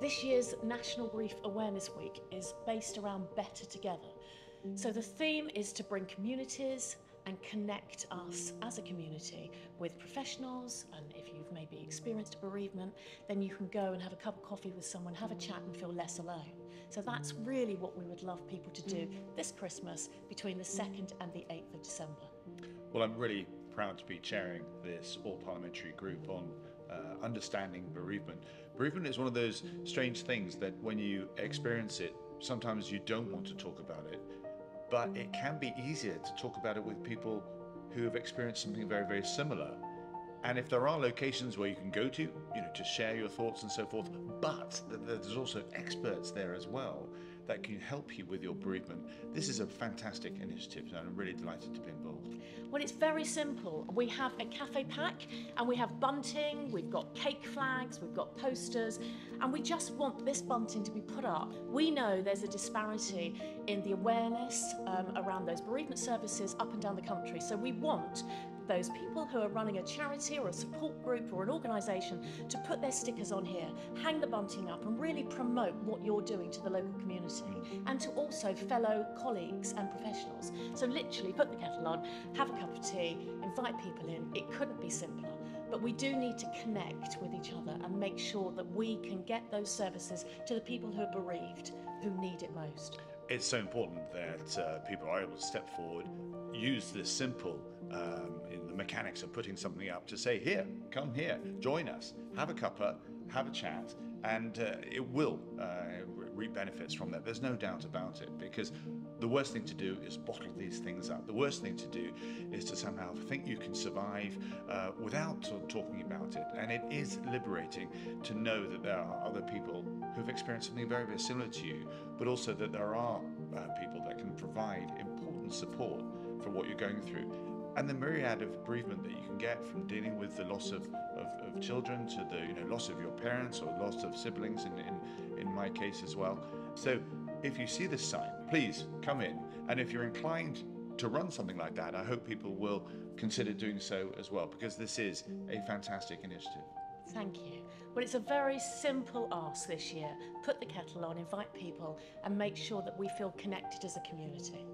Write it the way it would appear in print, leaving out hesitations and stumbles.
This year's National Grief Awareness Week is based around Better Together. So the theme is to bring communities and connect us as a community with professionals, and if you've maybe experienced a bereavement, then you can go and have a cup of coffee with someone, have a chat and feel less alone. So that's really what we would love people to do this Christmas between the 2nd and the 8th of December. Well, I'm really proud to be chairing this all-parliamentary group on understanding bereavement. Bereavement is one of those strange things that when you experience it, sometimes you don't want to talk about it, but it can be easier to talk about it with people who have experienced something very, very similar. And if there are locations where you can go to, to share your thoughts and so forth, but there's also experts there as well that can help you with your bereavement. This is a fantastic initiative, and I'm really delighted to be involved. Well, it's very simple. We have a cafe pack and we have bunting, we've got cake flags, we've got posters, and we just want this bunting to be put up. We know there's a disparity in the awareness around those bereavement services up and down the country. So we want those people who are running a charity or a support group or an organisation to put their stickers on here, hang the bunting up and really promote what you're doing to the local community and to also fellow colleagues and professionals. So literally put the kettle on, have a cup of tea, invite people in. It couldn't be simpler. But we do need to connect with each other and make sure that we can get those services to the people who are bereaved, who need it most. It's so important that people are able to step forward, use this simple in the mechanics of putting something up to say, here, come here, join us, have a cuppa, have a chat, and it will reap benefits from that. There's no doubt about it, because the worst thing to do is bottle these things up. The worst thing to do is to somehow think you can survive without talking about it. And it is liberating to know that there are other people who've experienced something very, very similar to you, but also that there are people that can provide important support for what you're going through. And the myriad of bereavement that you can get from dealing with the loss of children to the loss of your parents or loss of siblings in my case as well. So if you see this sign, please come in. And if you're inclined to run something like that, I hope people will consider doing so as well, because this is a fantastic initiative. Thank you. Well, it's a very simple ask this year. Put the kettle on, invite people, and make sure that we feel connected as a community.